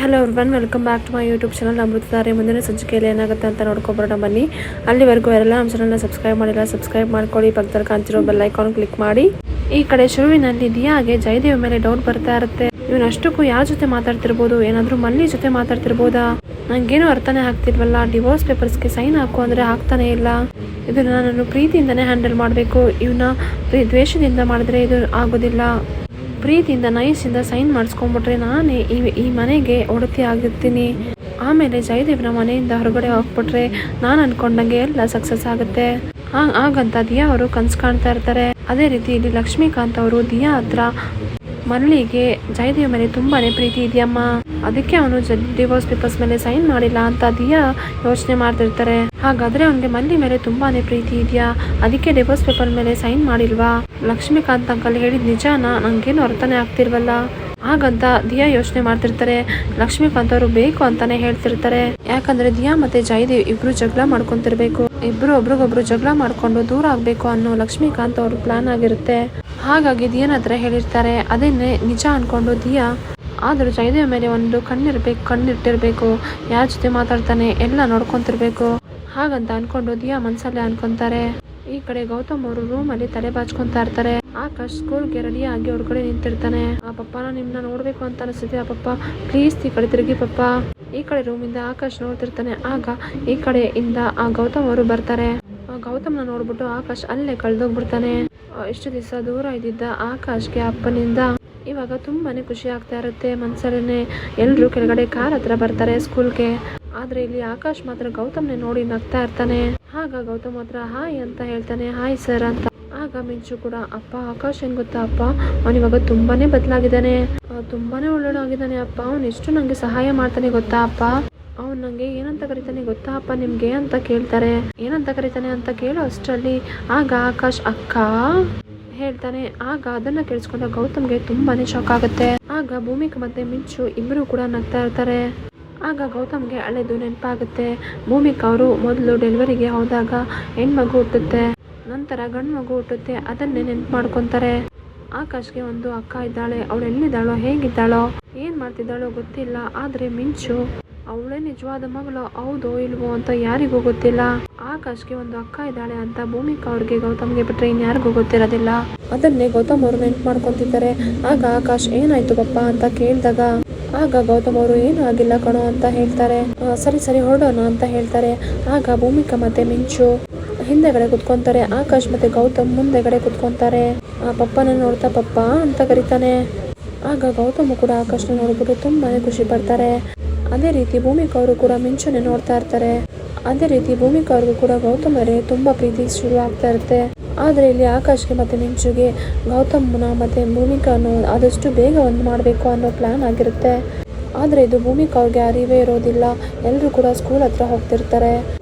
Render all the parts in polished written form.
Hello everyone, welcome back to my YouTube channel Amruthadhaare. ಮುಂದಿನ ಸಂಚಿಕೆಯಲ್ಲಿ ಏನಾಗುತ್ತೆ ಅಂತ ನೋಡ್ಕೊಬರೋಣ ಬನ್ನಿ. ಅಲ್ಲಿವರೆಗೂ ಯಾರೆಲ್ಲ ನಮ್ಮ ಚಾನಲ್ನ ಸಬ್ಸ್ಕ್ರೈಬ್ ಮಾಡಿಲ್ಲ ಸಬ್ಸ್ಕ್ರೈಬ್ ಮಾಡ್ಕೊಳ್ಳಿ. ಪಕ್ಕದಲ್ಲಿ ಕಾಣ್ತಿರೋ ಬೆಲ್ ಐಕಾನ್ ಕ್ಲಿಕ್ ಮಾಡಿ. ಈ ಕಡೆ ಶುರುವಿನಲ್ಲಿ ದಿಯಾಗೆ ಜಯದೇವ್ ಮೇಲೆ ಡೌಟ್ ಬರ್ತಾ ಇರುತ್ತೆ. ಇವನು ಅಷ್ಟಕ್ಕೂ ಯಾರ ಜೊತೆ ಮಾತಾಡ್ತಿರ್ಬೋದು? ಏನಾದರೂ ಮಲ್ಲಿ ಜೊತೆ ಮಾತಾಡ್ತಿರ್ಬೋದಾ? ನಂಗೇನು ಅರ್ಥನೇ ಆಗ್ತಿಲ್ವಲ್ಲ. ಡಿವೋರ್ಸ್ ಪೇಪರ್ಸ್ಗೆ ಸೈನ್ ಹಾಕು ಅಂದರೆ ಹಾಕ್ತಾನೆ ಇಲ್ಲ. ಇದನ್ನು ನಾನು ಪ್ರೀತಿಯಿಂದನೇ ಹ್ಯಾಂಡಲ್ ಮಾಡಬೇಕು. ಇವನ್ನ ದ್ವೇಷದಿಂದ ಮಾಡಿದ್ರೆ ಇದು ಆಗೋದಿಲ್ಲ. ಪ್ರೀತಿಯಿಂದ ನೈಸಿಂದ ಸೈನ್ ಮಾಡಿಸ್ಕೊಂಡ್ಬಿಟ್ರೆ ನಾನೇ ಈ ಮನೆಗೆ ಒಡತಿ ಆಗಿರ್ತೀನಿ. ಆಮೇಲೆ ಜಯದೇವ್ನ ಮನೆಯಿಂದ ಹೊರಗಡೆ ಹೋಗ್ಬಿಟ್ರೆ ನಾನು ಅನ್ಕೊಂಡಂಗೆ ಎಲ್ಲ ಸಕ್ಸಸ್ ಆಗುತ್ತೆ. ಹಾಗಂತ ದಿಯಾ ಅವರು ಕನ್ಸು ಕಾಣ್ತಾ ಇರ್ತಾರೆ. ಅದೇ ರೀತಿ ಇಲ್ಲಿ ಲಕ್ಷ್ಮೀಕಾಂತ್ ಅವರು ದಿಯಾ ಹತ್ರ ಮಲ್ಲಿಗೆ ಜಯದೇವ್ ಮೇಲೆ ತುಂಬಾನೇ ಪ್ರೀತಿ ಇದೆಯಮ್ಮ, ಅದಕ್ಕೆ ಅವನು ಡಿವೋರ್ಸ್ ಪೇಪರ್ಸ್ ಮೇಲೆ ಸೈನ್ ಮಾಡಿಲ್ಲ ಅಂತ ದಿಯಾ ಯೋಚನೆ ಮಾಡ್ತಿರ್ತಾರೆ. ಹಾಗಾದ್ರೆ ಅವನಿಗೆ ಮಲ್ಲಿ ಮೇಲೆ ತುಂಬಾನೇ ಪ್ರೀತಿ ಇದೆಯಾ? ಅದಕ್ಕೆ ಡಿವೋರ್ಸ್ ಪೇಪರ್ ಮೇಲೆ ಸೈನ್ ಮಾಡಿಲ್ವಾ? ಲಕ್ಷ್ಮೀಕಾಂತ್ ಅಂಕಲ್ ಹೇಳಿದ ನಿಜಾನ ನಂಗೇನು ಅರ್ಥನೇ ಆಗ್ತಿರ್ವಲ್ಲ. ಹಾಗಂತ ದಿಯಾ ಯೋಚನೆ ಮಾಡ್ತಿರ್ತಾರೆ. ಲಕ್ಷ್ಮೀಕಾಂತ್ ಅವರು ಬೇಕು ಅಂತಾನೆ ಹೇಳ್ತಿರ್ತಾರೆ. ಯಾಕಂದ್ರೆ ದಿಯಾ ಮತ್ತೆ ಜಯದೇವ್ ಇಬ್ರು ಜಗಳ ಮಾಡ್ಕೊಂತಿರ್ಬೇಕು. ಇಬ್ರು ಒಬ್ರಿಗೊಬ್ರು ಜಗಳ ಮಾಡ್ಕೊಂಡು ದೂರ ಆಗ್ಬೇಕು ಅನ್ನೋ ಲಕ್ಷ್ಮೀಕಾಂತ್ ಅವ್ರ ಪ್ಲಾನ್ ಆಗಿರುತ್ತೆ. ಹಾಗಾಗಿ ದಿಯಾನ ಹತ್ರ ಹೇಳಿರ್ತಾರೆ. ಅದನ್ನೇ ನಿಜ ಅನ್ಕೊಂಡು ದಿಯಾ ಆದ್ರೂ ಜಯದೇವ್ ಮೇಲೆ ಒಂದು ಕಣ್ಣಿಟ್ಟಿರ್ಬೇಕು. ಯಾರ ಜೊತೆ ಮಾತಾಡ್ತಾನೆ ಎಲ್ಲ ನೋಡ್ಕೊಂತಿರ್ಬೇಕು. ಹಾಗಂತ ಅನ್ಕೊಂಡು ದಿಯಾ ಮನ್ಸಲ್ಲೇ ಅನ್ಕೊಂತಾರೆ. ಈ ಕಡೆ ಗೌತಮ್ ಅವರು ರೂಮ್ ಅಲ್ಲಿ ತಲೆ ಬಾಚ್ಕೊಂತಾ ಇರ್ತಾರೆ. ಆಕಾಶ್ ಸ್ಕೂಲ್ಗೆ ರೆಡಿ ಆಗಿ ಅವ್ರ ಕಡೆ ನಿಂತಿರ್ತಾನೆ. ಆ ಪಪ್ಪ ನಿಮ್ನ ನೋಡ್ಬೇಕು ಅಂತ ಅನಿಸ್ತಿದೆ. ಆ ಪಪ್ಪ ಪ್ಲೀಸ್ ಈ ಕಡೆ ತಿರುಗಿ ಪಪ್ಪ. ಈ ಕಡೆ ರೂಮ್ ಇಂದ ಆಕಾಶ್ ನೋಡ್ತಿರ್ತಾನೆ. ಆಗ ಈ ಕಡೆಯಿಂದ ಆ ಗೌತಮ್ ಅವರು ಬರ್ತಾರೆ. ಗೌತಮ್ನ ನೋಡ್ಬಿಟ್ಟು ಆಕಾಶ್ ಅಲ್ಲೇ ಕಳ್ದೋಗ್ಬಿಡ್ತಾನೆ. ಇಷ್ಟು ದಿವಸ ದೂರ ಇದ್ದಿದ್ದ ಆಕಾಶ್ಗೆ ಅಪ್ಪನಿಂದ ಇವಾಗ ತುಂಬಾನೇ ಖುಷಿ ಆಗ್ತಾ ಇರುತ್ತೆ. ಮನ್ಸಲ್ಲೇ ಎಲ್ರು ಕೆಳಗಡೆ ಕಾರ್ ಹತ್ರ ಬರ್ತಾರೆ ಸ್ಕೂಲ್ಗೆ. ಆದ್ರೆ ಇಲ್ಲಿ ಆಕಾಶ್ ಮಾತ್ರ ಗೌತಮ್ನೆ ನೋಡಿ ನಗ್ತಾ ಇರ್ತಾನೆ. ಆಗ ಗೌತಮ್ ಹತ್ರ ಹಾಯ್ ಅಂತ ಹೇಳ್ತಾನೆ. ಹಾಯ್ ಸರ್ ಅಂತ. ಆಗ ಮಿಂಚು ಕೂಡ ಅಪ್ಪ ಆಕಾಶ್ ಏನ್ ಗೊತ್ತಾ ಅಪ್ಪ, ಅವನಿವಾಗ ತುಂಬಾನೇ ಬದಲಾಗಿದ್ದಾನೆ, ತುಂಬಾನೇ ಒಳ್ಳೆಯವನಾಗಿದ್ದಾನೆ ಅಪ್ಪ. ಅವನು ಎಷ್ಟು ನಂಗೆ ಸಹಾಯ ಮಾಡ್ತಾನೆ ಗೊತ್ತಾ ಅಪ್ಪ. ಅವ್ನು ನಂಗೆ ಏನಂತ ಕರಿತಾನೆ ಗೊತ್ತಾ ಅಪ್ಪ ನಿಮ್ಗೆ ಅಂತ ಕೇಳ್ತಾರೆ. ಏನಂತ ಕರಿತಾನೆ ಅಂತ ಕೇಳೋ ಅಷ್ಟರಲ್ಲಿ ಆಗ ಆಕಾಶ್ ಅಕ್ಕ ಹೇಳ್ತಾನೆ. ಆಗ ಅದನ್ನ ಕೇಳಿಸ್ಕೊಂಡ ಗೌತಮ್ಗೆ ತುಂಬಾನೇ ಶಾಕ್ ಆಗುತ್ತೆ. ಆಗ ಭೂಮಿಕಾ ಮತ್ತೆ ಮಿಂಚು ಇಬ್ರು ಕೂಡ ನಗ್ತಾ ಇರ್ತಾರೆ. ಆಗ ಗೌತಮ್ಗೆ ಹಳೆದು ನೆನಪಾಗುತ್ತೆ. ಭೂಮಿಕಾ ಅವರು ಮೊದಲು ಡೆಲಿವರಿಗೆ ಹೋದಾಗ ಹೆಣ್ಮಗು ಹುಟ್ಟುತ್ತೆ, ನಂತರ ಗಂಡು ಮಗು ಹುಟ್ಟುತ್ತೆ. ಅದನ್ನೇ ನೆನ್ಪು ಮಾಡ್ಕೊಂತಾರೆ. ಆಕಾಶ್ಗೆ ಒಂದು ಅಕ್ಕ ಇದ್ದಾಳೆ. ಅವಳು ಎಲ್ಲಿದ್ದಾಳೋ ಹೇಗಿದ್ದಾಳೋ ಏನ್ ಮಾಡ್ತಿದ್ದಾಳೋ ಗೊತ್ತಿಲ್ಲ. ಆದ್ರೆ ಮಿಂಚು ಅವಳೇ ನಿಜವಾದ ಮಗಳು ಹೌದೋ ಇಲ್ವೋ ಅಂತ ಯಾರಿಗೂ ಗೊತ್ತಿಲ್ಲ. ಆಕಾಶ್ಗೆ ಒಂದು ಅಕ್ಕ ಇದ್ದಾಳೆ ಅಂತ ಭೂಮಿಕಾ ಅವ್ರಿಗೆ ಗೌತಮ್ಗೆ ಬಿಟ್ರೆ ಇನ್ಯಾರಿಗೂ ಗೊತ್ತಿರೋದಿಲ್ಲ. ಅದನ್ನೇ ಗೌತಮ್ ಅವರು ನೆನ್ಪು ಮಾಡ್ಕೊಂತಿದ್ದಾರೆ. ಆಗ ಆಕಾಶ್ ಏನಾಯ್ತು ಪಪ್ಪ ಅಂತ ಕೇಳಿದಾಗ ಆಗ ಗೌತಮ್ ಅವರು ಏನು ಆಗಿಲ್ಲ ಕಣೋ ಅಂತ ಹೇಳ್ತಾರೆ. ಸರಿ ಹೊರಡೋಣ ಅಂತ ಹೇಳ್ತಾರೆ. ಆಗ ಭೂಮಿಕಾ ಮತ್ತೆ ಮಿಂಚು ಹಿಂದೆಗಡೆ ಕುತ್ಕೊಂತಾರೆ. ಆಕಾಶ್ ಮತ್ತೆ ಗೌತಮ್ ಮುಂದೆಗಡೆ ಕುತ್ಕೊಂತಾರೆ. ಪಪ್ಪನ ನೋಡ್ತಾ ಪಪ್ಪ ಅಂತ ಕರೀತಾನೆ. ಆಗ ಗೌತಮ್ ಕೂಡ ಆಕಾಶ್ನ ನೋಡ್ಬಿಟ್ಟು ತುಂಬಾನೇ ಖುಷಿ ಪಡ್ತಾರೆ. ಅದೇ ರೀತಿ ಭೂಮಿಕಾ ಅವರು ಕೂಡ ಮಿಂಚುನೆ ನೋಡ್ತಾ ಇರ್ತಾರೆ. ಅದೇ ರೀತಿ ಭೂಮಿಕಾ ಅವ್ರಿಗೂ ಕೂಡ ಗೌತಮ್ ಅವರೇ ತುಂಬಾ ಪ್ರೀತಿ ಶುರು ಆಗ್ತಾ ಇರುತ್ತೆ. ಆದ್ರೆ ಇಲ್ಲಿ ಆಕಾಶ್ಗೆ ಮತ್ತೆ ಮಿಂಚುಗೆ ಗೌತಮ್ನ ಮತ್ತೆ ಭೂಮಿಕಾನು ಆದಷ್ಟು ಬೇಗ ಒಂದು ಮಾಡಬೇಕು ಅನ್ನೋ ಪ್ಲಾನ್ ಆಗಿರುತ್ತೆ. ಆದ್ರೆ ಇದು ಭೂಮಿಕಾ ಅವ್ರಿಗೆ ಅರಿವೇ ಇರೋದಿಲ್ಲ. ಎಲ್ಲರೂ ಕೂಡ ಸ್ಕೂಲ್ ಹತ್ರ ಹೋಗ್ತಿರ್ತಾರೆ.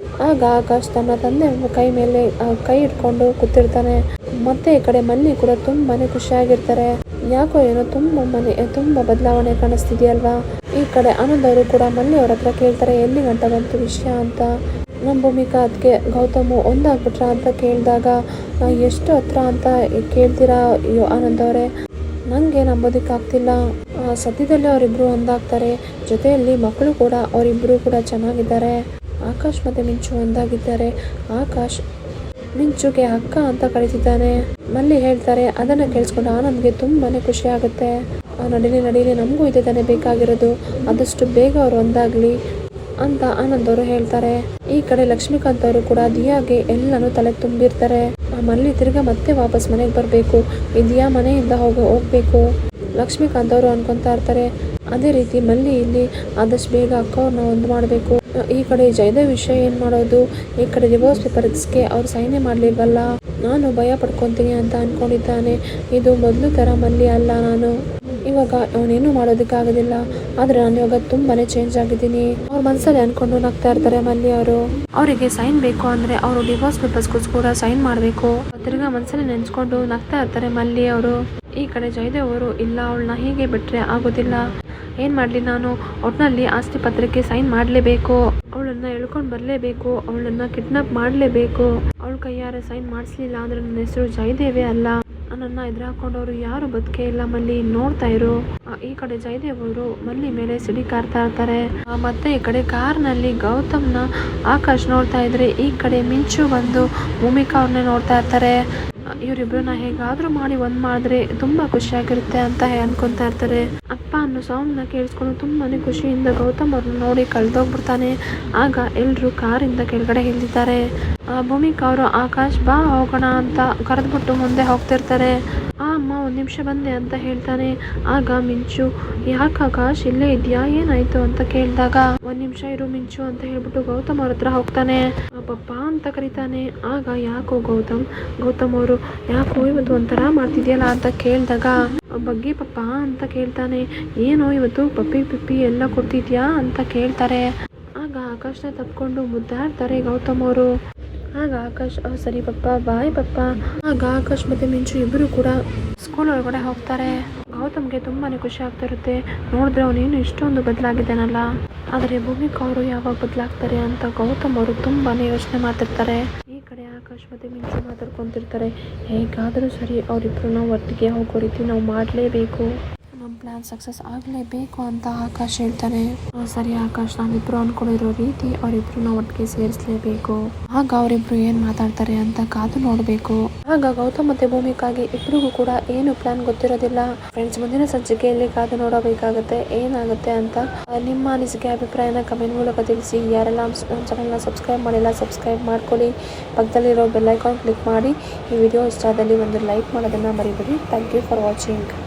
ಆಗ ಆಕಾಶ್ ತನ್ನ ತಂದೆ ಕೈ ಮೇಲೆ ಕೈ ಇಟ್ಕೊಂಡು ಕೂತಿರ್ತಾನೆ. ಮತ್ತೆ ಈ ಕಡೆ ಮಲ್ಲಿ ಕೂಡ ತುಂಬಾನೇ ಖುಷಿಯಾಗಿರ್ತಾರೆ. ಯಾಕೋ ಏನೋ ತುಂಬಾ ಬದಲಾವಣೆ ಕಾಣಿಸ್ತಿದೆಯಲ್ವಾ. ಈ ಕಡೆ ಆನಂದ್ ಅವರು ಕೂಡ ಮಲ್ಲಿ ಅವ್ರ ಹತ್ರ ಕೇಳ್ತಾರೆ ಎಲ್ಲಿ ಗಂಟ ಬಂತು ವಿಷಯ ಅಂತ. ನಮ್ಮ ಭೂಮಿಕಾ ಅದಕ್ಕೆ ಗೌತಮ್ ಒಂದಾಗ್ಬಿಟ್ರ ಅಂತ ಕೇಳಿದಾಗ ಎಷ್ಟು ಹತ್ರ ಅಂತ ಕೇಳ್ತೀರಾ ಆನಂದ್ ಅವರೇ, ನಂಗೆ ನಂಬೋದಕ್ಕಾಗ್ತಿಲ್ಲ. ಸದ್ಯದಲ್ಲೇ ಅವರಿಬ್ರು ಒಂದಾಗ್ತಾರೆ. ಜೊತೆಯಲ್ಲಿ ಮಕ್ಕಳು ಕೂಡ ಅವರಿಬ್ರು ಕೂಡ ಚೆನ್ನಾಗಿದ್ದಾರೆ. ಆಕಾಶ್ ಮತ್ತೆ ಮಿಂಚು ಒಂದಾಗಿದ್ದಾರೆ. ಆಕಾಶ್ ಮಿಂಚುಗೆ ಅಕ್ಕ ಅಂತ ಕರೀತಿದ್ದಾನೆ. ಮಲ್ಲಿ ಹೇಳ್ತಾರೆ. ಅದನ್ನ ಕೇಳಿಸ್ಕೊಂಡು ಆನಂದ್ಗೆ ತುಂಬಾನೇ ಖುಷಿ ಆಗುತ್ತೆ. ನಡೀಲಿ ನಮಗೂ ಇದೆ ತಾನೇ ಬೇಕಾಗಿರೋದು, ಆದಷ್ಟು ಬೇಗ ಅವ್ರು ಒಂದಾಗ್ಲಿ ಅಂತ ಆನಂದ್ ಅವರು ಹೇಳ್ತಾರೆ. ಈ ಕಡೆ ಲಕ್ಷ್ಮೀಕಾಂತ್ ಅವರು ಕೂಡ ದಿಯಾಗೆ ಎಲ್ಲಾನು ತಲೆ ತುಂಬಿರ್ತಾರೆ. ಮಲ್ಲಿ ತಿರ್ಗಾ ಮತ್ತೆ ವಾಪಸ್ ಮನೆಗೆ ಬರಬೇಕು, ಈ ದಿಯಾ ಮನೆಯಿಂದ ಹೋಗ್ಬೇಕು ಲಕ್ಷ್ಮೀಕಾಂತ್ ಅವರು ಅನ್ಕೊಂತಾ ಇರ್ತಾರೆ. ಅದೇ ರೀತಿ ಮಲ್ಲಿ ಇಲ್ಲಿ ಆದಷ್ಟು ಬೇಗ ಅಕ್ಕ ಅವ್ರನ್ನ ಒಂದು ಮಾಡಬೇಕು. ಈ ಕಡೆ ಜಯದೇವ್ ವಿಷಯ ಏನ್ ಮಾಡೋದು? ಈ ಕಡೆ ಡಿವೋರ್ಸ್ ಪೇಪರ್ಸ್ಗೆ ಅವ್ರು ಸೈನೇ ಮಾಡ್ಲಿಲ್ವಲ್ಲ, ನಾನು ಭಯ ಪಡ್ಕೊಂತೀನಿ ಅಂತ ಅನ್ಕೊಂಡಿದ್ದಾನೆ. ಇದು ಮೊದಲು ತರ ಮಲ್ಲಿ ಅಲ್ಲ. ನಾನು ಇವಾಗ ಅವನೇನು ಮಾಡೋದಕ್ಕಾಗೋದಿಲ್ಲ. ಆದ್ರೆ ನಾನು ಇವಾಗ ತುಂಬಾನೇ ಚೇಂಜ್ ಆಗಿದ್ದೀನಿ. ಅವ್ರ ಮನಸ್ಸಲ್ಲಿ ಅನ್ಕೊಂಡು ನಗ್ತಾ ಇರ್ತಾರೆ ಮಲ್ಲಿ ಅವರು. ಅವರಿಗೆ ಸೈನ್ ಬೇಕು ಅಂದ್ರೆ ಅವರು ಡಿವೋರ್ಸ್ ಪೇಪರ್ಸ್ಗೂ ಕೂಡ ಸೈನ್ ಮಾಡಬೇಕು. ತಿರ್ಗಾ ಮನಸ್ಸಲ್ಲಿ ನೆನ್ಸ್ಕೊಂಡು ನಗ್ತಾ ಇರ್ತಾರೆ ಮಲ್ಲಿ ಅವರು. ಈ ಕಡೆ ಜಯದೇವ್ ಅವರು ಇಲ್ಲ, ಅವಳನ್ನ ಹೀಗೆ ಬಿಟ್ರೆ ಆಗೋದಿಲ್ಲ, ಏನ್ ಮಾಡ್ಲಿ ನಾನು, ಒಟ್ನಲ್ಲಿ ಆಸ್ತಿ ಪತ್ರಕ್ಕೆ ಸೈನ್ ಮಾಡ್ಲೇಬೇಕು, ಅವಳನ್ನ ಎಳ್ಕೊಂಡ್ ಬರ್ಲೇಬೇಕು, ಅವಳನ್ನ ಕಿಡ್ನಾಪ್ ಮಾಡ್ಲೇಬೇಕು. ಅವಳ ಕೈಯಾರೆ ಸೈನ್ ಮಾಡಿಸ್ಲಿಲ್ಲ ಅಂದ್ರೆ ನನ್ನ ಹೆಸರು ಜಯದೇವೇ ಅಲ್ಲ. ನನ್ನ ಎದುರು ಹಾಕೊಂಡವರು ಯಾರು ಬದುಕೇ ಇಲ್ಲ ಮಲ್ಲಿ, ನೋಡ್ತಾ ಇರು. ಈ ಕಡೆ ಜಯದೇವ್ ಅವರು ಮಲ್ಲಿ ಮೇಲೆ ಸಿಡಿಕಾರ್ತಾ ಇರ್ತಾರೆ. ಮತ್ತೆ ಈ ಕಡೆ ಕಾರ್ನಲ್ಲಿ ಗೌತಮ್ನ ಆಕಾಶ್ ನೋಡ್ತಾ ಇದ್ರೆ, ಈ ಕಡೆ ಮಿಂಚು ಬಂದು ಭೂಮಿಕಾ ಅವ್ರನ್ನೇ ನೋಡ್ತಾ ಇರ್ತಾರೆ. ಇವರಿಬ್ರನ್ನ ಹೇಗಾದ್ರೂ ಮಾಡಿ ಒಂದ್ ಮಾಡಿದ್ರೆ ತುಂಬಾ ಖುಷಿಯಾಗಿರುತ್ತೆ ಅಂತ ಅನ್ಕೊಂತಾ ಇರ್ತಾರೆ. ಅಪ್ಪ ಅನ್ನೋ ಸಾಂಗ್ನ ಕೇಳಿಸ್ಕೊಂಡು ತುಂಬಾನೇ ಖುಷಿಯಿಂದ ಗೌತಮ್ ಅವ್ರನ್ನ ನೋಡಿ ಕಳ್ದೋಗ್ಬಿಡ್ತಾನೆ. ಆಗ ಎಲ್ರು ಕಾರಿಂದ ಕೆಳಗಡೆ ಇಳಿದಿದ್ದಾರೆ. ಭೂಮಿಕಾ ಅವರು ಆಕಾಶ್ ಬಾ ಹೋಗೋಣ ಅಂತ ಕರೆದ್ಬಿಟ್ಟು ಮುಂದೆ ಹೋಗ್ತಿರ್ತಾರೆ. ಅಮ್ಮ ಒಂದ್ ನಿಮಿಷ ಬಂದೆ ಅಂತ ಹೇಳ್ತಾನೆ. ಆಗ ಮಿಂಚು, ಯಾಕೆ ಆಕಾಶ್ ಇಲ್ಲೇ ಇದ್ಯಾ, ಏನಾಯ್ತು ಅಂತ ಕೇಳಿದಾಗ, ಒಂದ್ ನಿಮಿಷ ಇರು ಮಿಂಚು ಅಂತ ಹೇಳ್ಬಿಟ್ಟು ಗೌತಮ್ ಅವ್ರ ಹತ್ರ ಹೋಗ್ತಾನೆ. ಪಪ್ಪ ಅಂತ ಕರೀತಾನೆ. ಆಗ ಯಾಕೋ ಗೌತಮ್ ಅವರು ಯಾಕೋ ಇವತ್ತು ಒಂಥರ ಮಾಡ್ತಿದ್ಯಲ್ಲ ಅಂತ ಕೇಳಿದಾಗ, ಬಗ್ಗೆ ಪಪ್ಪ ಅಂತ ಕೇಳ್ತಾನೆ. ಏನೋ ಇವತ್ತು ಪಪ್ಪಿ ಎಲ್ಲ ಕೊಡ್ತಿದ್ಯಾ ಅಂತ ಕೇಳ್ತಾರೆ. ಆಗ ಆಕಾಶ್ನ ತಪ್ಕೊಂಡು ಮುದ್ದಾಡ್ತಾರೆ ಗೌತಮ್ ಅವರು. ಆಗ ಆಕಾಶ್ ಸರಿ ಪಪ್ಪ ಬಾಯ್ ಪಪ್ಪ. ಆಗ ಆಕಾಶ್ ಮತ್ತೆ ಮಿಂಚು ಇಬ್ಬರು ಕೂಡ ಸ್ಕೂಲ್ ಒಳಗಡೆ ಹೋಗ್ತಾರೆ. ಗೌತಮ್ಗೆ ತುಂಬಾನೇ ಖುಷಿ ಆಗ್ತಾ ಇರುತ್ತೆ. ನೋಡಿದ್ರೆ ಅವನೇನು ಇಷ್ಟೊಂದು ಬದಲಾಗಿದ್ದಾನಲ್ಲ, ಆದರೆ ಭೂಮಿಕಾ ಅವರು ಯಾವಾಗ ಬದಲಾಗ್ತಾರೆ ಅಂತ ಗೌತಮ್ ಅವರು ತುಂಬಾನೇ ಯೋಚನೆ ಮಾಡ್ತಿರ್ತಾರೆ. ಈ ಕಡೆ ಆಕಾಶ್ ಮತ್ತೆ ಮಿಂಚು ಮಾತಾಡ್ಕೊಂತಿರ್ತಾರೆ. ಹೇಗಾದರೂ ಸರಿ ಅವರಿಬ್ರು ನಾವು ಒಟ್ಟಿಗೆ ಹೋಗೋ ರೀತಿ ನಾವು ಮಾಡಲೇಬೇಕು, ನಮ್ಮ ಪ್ಲಾನ್ ಸಕ್ಸಸ್ ಆಗಲೇಬೇಕು ಅಂತ ಆಕಾಶ್ ಹೇಳ್ತಾನೆ. ಸರಿ ಆಕಾಶ್, ನಾವಿಬ್ರು ಅನ್ಕೊಂಡಿರೋ ರೀತಿ ಅವರಿಬ್ರು ಒಟ್ಟಿಗೆ ಸೇರಿಸಲೇಬೇಕು. ಆಗ ಅವರಿಬ್ರು ಏನ್ ಮಾತಾಡ್ತಾರೆ ಅಂತ ಕಾದು ನೋಡ್ಬೇಕು. ಆಗ ಗೌತಮ್ ಮತ್ತೆ ಭೂಮಿಕಾಗೆ ಇಬ್ರಿಗೂ ಕೂಡ ಏನು ಪ್ಲಾನ್ ಗೊತ್ತಿರೋದಿಲ್ಲ. ಫ್ರೆಂಡ್ಸ್, ಮುಂದಿನ ಸಂಚಿಕೆಯಲ್ಲಿ ಕಾದು ನೋಡಬೇಕಾಗುತ್ತೆ ಏನಾಗುತ್ತೆ ಅಂತ. ನಿಮ್ಮ ಅನಿಸಿಕೆ ಅಭಿಪ್ರಾಯನ ಕಮೆಂಟ್ ಮೂಲಕ ತಿಳಿಸಿ. ಯಾರೆಲ್ಲ ನಮ್ಮ ಚಾನಲ್ನ ಸಬ್ಸ್ಕ್ರೈಬ್ ಮಾಡಿಲ್ಲ ಸಬ್ಸ್ಕ್ರೈಬ್ ಮಾಡ್ಕೊಳ್ಳಿ. ಪಕ್ಕದಲ್ಲಿರೋ ಬೆಲ್ ಐಕಾನ್ ಕ್ಲಿಕ್ ಮಾಡಿ. ಈ ವಿಡಿಯೋ ಇಷ್ಟ ಆದಲ್ಲಿ ಒಂದು ಲೈಕ್ ಮಾಡೋದನ್ನ ಮರಿಬೇಡಿ. Thank you for watching.